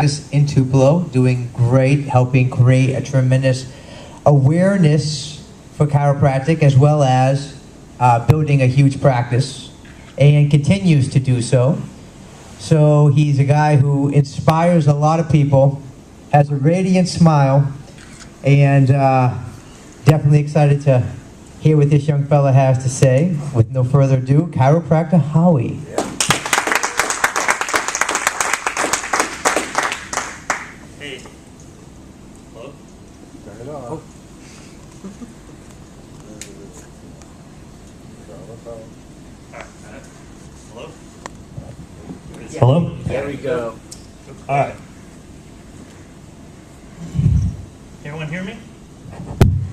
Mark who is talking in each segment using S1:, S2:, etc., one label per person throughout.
S1: practice in Tupelo, doing great, helping create a tremendous awareness for chiropractic, as well as building a huge practice, and continues to do so. So he's a guy who inspires a lot of people, has a radiant smile, and definitely excited to hear what this young fella has to say. With no further ado, Chiropractor Howie.
S2: Hey. Hello?
S3: Turn it on.
S2: Hello?
S1: Yeah.
S2: Hello?
S3: There we go.
S2: All right. Can everyone hear me?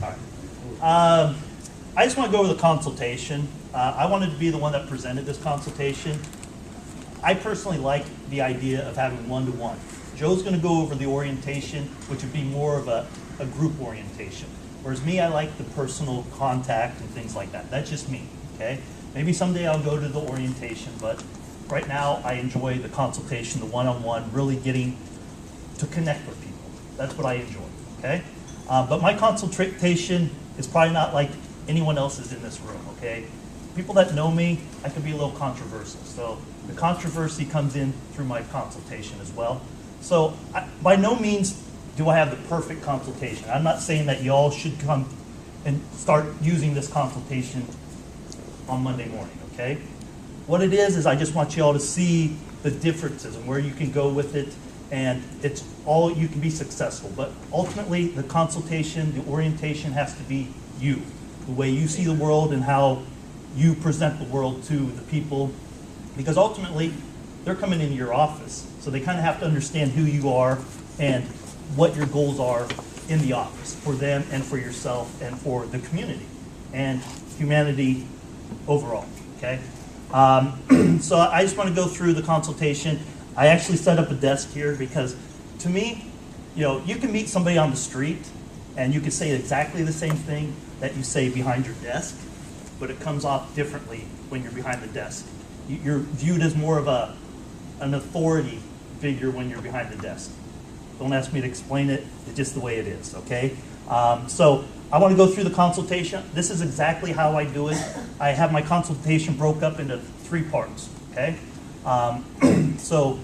S2: All right. I just want to go over the consultation. I wanted to be the one that presented this consultation. I personally like the idea of having one-to-one. Joe's going to go over the orientation, which would be more of a group orientation. Whereas me, I like the personal contact and things like that. That's just me, okay? Maybe someday I'll go to the orientation, but right now I enjoy the consultation, the one-on-one, really getting to connect with people. That's what I enjoy, okay? But my consultation is probably not like anyone else's in this room, okay? People that know me, I can be a little controversial. So the controversy comes in through my consultation as well. So by no means do I have the perfect consultation. I'm not saying that y'all should come and start using this consultation on Monday morning, okay? What it is I just want y'all to see the differences and where you can go with it, and it's all, you can be successful. But ultimately, the consultation, the orientation has to be you, the way you see the world and how you present the world to the people, because ultimately, they're coming into your office. So they kind of have to understand who you are and what your goals are in the office for them and for yourself and for the community and humanity overall, okay? So I just want to go through the consultation. I actually set up a desk here because to me, you know, you can meet somebody on the street and you can say exactly the same thing that you say behind your desk, but it comes off differently when you're behind the desk. You're viewed as more of an authority figure when you're behind the desk. Don't ask me to explain it, it's just the way it is, okay? So I want to go through the consultation. This is exactly how I do it. I have my consultation broke up into 3 parts, okay? So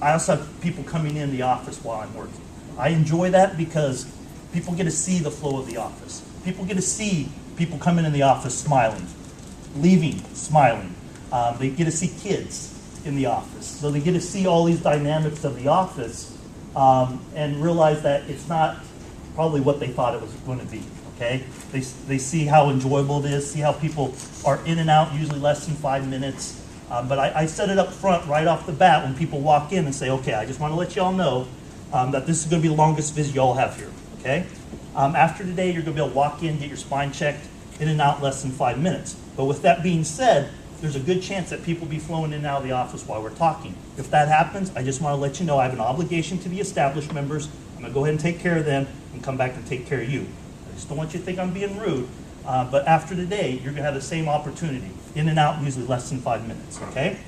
S2: I also have people coming in the office while I'm working. I enjoy that because people get to see the flow of the office. People get to see people coming in the office smiling, leaving smiling. They get to see kids in the office. So they get to see all these dynamics of the office and realize that it's not probably what they thought it was going to be, okay? They see how enjoyable it is, see how people are in and out, usually less than 5 minutes. But I set it up front right off the bat when people walk in and say, okay, I just want to let you all know that this is going to be the longest visit you all have here, okay? After today, you're going to be able to walk in, get your spine checked, in and out less than 5 minutes. But with that being said, there's a good chance that people will be flowing in and out of the office while we're talking. If that happens, I just want to let you know I have an obligation to the established members. I'm going to go ahead and take care of them and come back and take care of you. I just don't want you to think I'm being rude. But after today, you're going to have the same opportunity. In and out, usually less than 5 minutes, okay?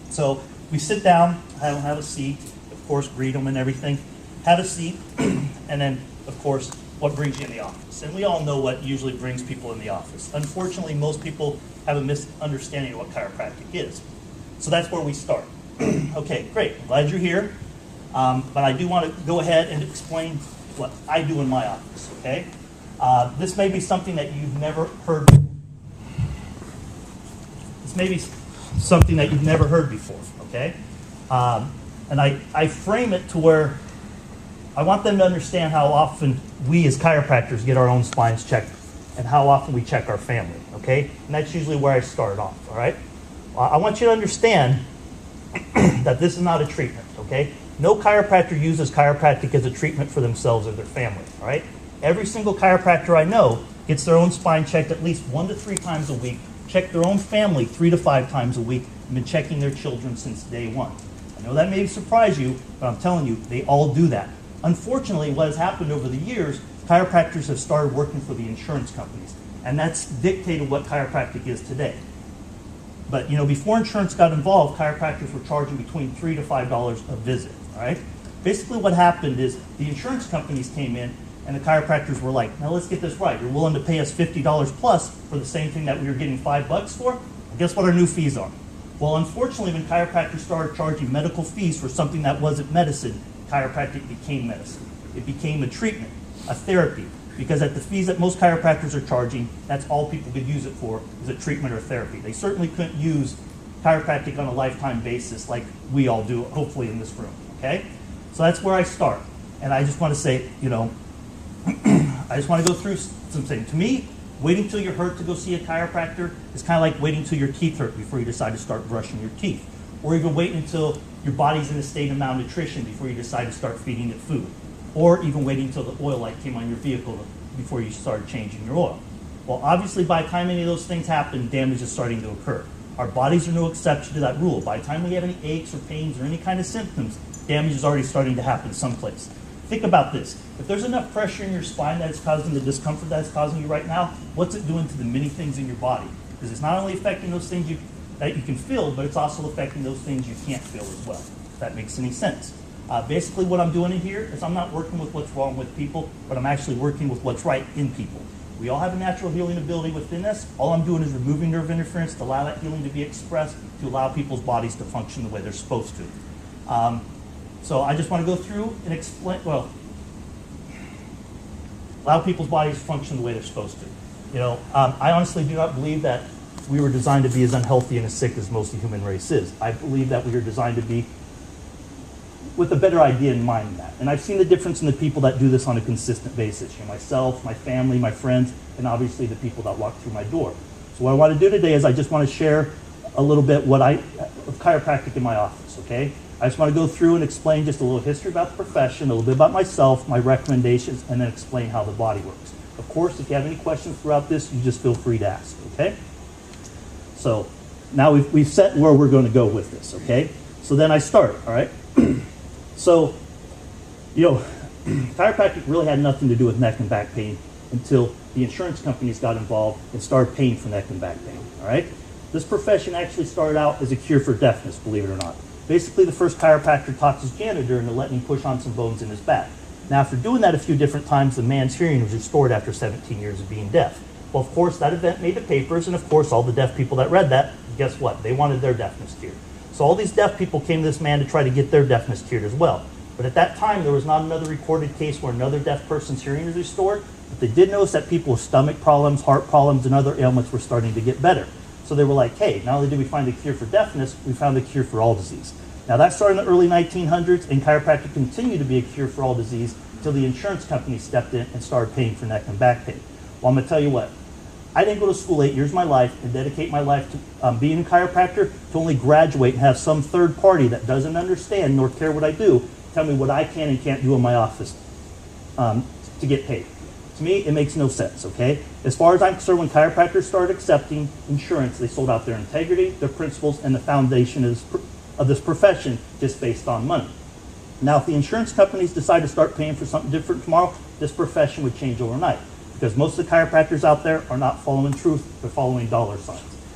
S2: So we sit down, have a seat, of course, greet them and everything. Have a seat, and then, of course, what brings you in the office. And we all know what usually brings people in the office. Unfortunately, most people have a misunderstanding of what chiropractic is. So that's where we start. Okay, great. I'm glad you're here. But I do want to go ahead and explain what I do in my office, okay? This may be something that you've never heard before. This may be something that you've never heard before, okay? And I frame it to where I want them to understand how often we as chiropractors get our own spines checked and how often we check our family, okay? And that's usually where I start off, all right? I want you to understand that this is not a treatment, okay? No chiropractor uses chiropractic as a treatment for themselves or their family, all right? Every single chiropractor I know gets their own spine checked at least 1 to 3 times a week, check their own family 3 to 5 times a week, and been checking their children since day 1. I know that may surprise you, but I'm telling you, they all do that. Unfortunately, what has happened over the years, chiropractors have started working for the insurance companies, and that's dictated what chiropractic is today. But, you know, before insurance got involved, chiropractors were charging between $3 to $5 a visit, all right? Basically what happened is the insurance companies came in and the chiropractors were like, now let's get this right. You're willing to pay us $50 plus for the same thing that we were getting $5 for? Well, guess what our new fees are? Well, unfortunately, when chiropractors started charging medical fees for something that wasn't medicine, chiropractic became medicine. It became a treatment, a therapy, because at the fees that most chiropractors are charging, that's all people could use it for, is a treatment or therapy. They certainly couldn't use chiropractic on a lifetime basis like we all do, hopefully in this room, okay? So that's where I start. And I just want to say, you know, I just want to go through some things. To me, waiting till you're hurt to go see a chiropractor is kind of like waiting till your teeth hurt before you decide to start brushing your teeth. Or even waiting until your body's in a state of malnutrition before you decide to start feeding it food. Or even waiting until the oil light came on your vehicle before you started changing your oil. Well, obviously, by the time any of those things happen, damage is starting to occur. Our bodies are no exception to that rule. By the time we have any aches or pains or any kind of symptoms, damage is already starting to happen someplace. Think about this. If there's enough pressure in your spine that is causing the discomfort that it's causing you right now, what's it doing to the many things in your body? Because it's not only affecting those things that you can feel, but it's also affecting those things you can't feel as well, if that makes any sense. Basically what I'm doing in here is I'm not working with what's wrong with people, but I'm actually working with what's right in people. We all have a natural healing ability within us. All I'm doing is removing nerve interference to allow that healing to be expressed, to allow people's bodies to function the way they're supposed to. So I just want to go through and explain, well, allow people's bodies to function the way they're supposed to. You know, I honestly do not believe that we were designed to be as unhealthy and as sick as most of the human race is. I believe that we were designed to be with a better idea in mind than that. And I've seen the difference in the people that do this on a consistent basis. You know, myself, my family, my friends, and obviously the people that walk through my door. So what I want to do today is I just want to share a little bit of chiropractic in my office, okay? I just want to go through and explain just a little history about the profession, a little bit about myself, my recommendations, and then explain how the body works. Of course, if you have any questions throughout this, you just feel free to ask, okay? So now we've set where we're going to go with this, okay? So then I start, all right? So, you know, chiropractic really had nothing to do with neck and back pain until the insurance companies got involved and started paying for neck and back pain, all right? This profession actually started out as a cure for deafness, believe it or not. Basically, the first chiropractor taught his janitor into letting him push on some bones in his back. Now, after doing that a few different times, the man's hearing was restored after 17 years of being deaf. Well, of course, that event made the papers, and of course, all the deaf people that read that, guess what? They wanted their deafness cured. So all these deaf people came to this man to try to get their deafness cured as well. But at that time, there was not another recorded case where another deaf person's hearing is restored. But they did notice that people with stomach problems, heart problems, and other ailments were starting to get better. So they were like, hey, not only did we find a cure for deafness, we found a cure for all disease. Now that started in the early 1900s, and chiropractic continued to be a cure for all disease until the insurance company stepped in and started paying for neck and back pain. Well, I'm going to tell you what. I didn't go to school 8 years of my life and dedicate my life to being a chiropractor to only graduate and have some third party that doesn't understand nor care what I do tell me what I can and can't do in my office to get paid. To me, it makes no sense, okay? As far as I'm concerned, when chiropractors started accepting insurance, they sold out their integrity, their principles, and the foundation of this profession just based on money. Now, if the insurance companies decide to start paying for something different tomorrow, this profession would change overnight. Because most of the chiropractors out there are not following truth, they're following dollar signs.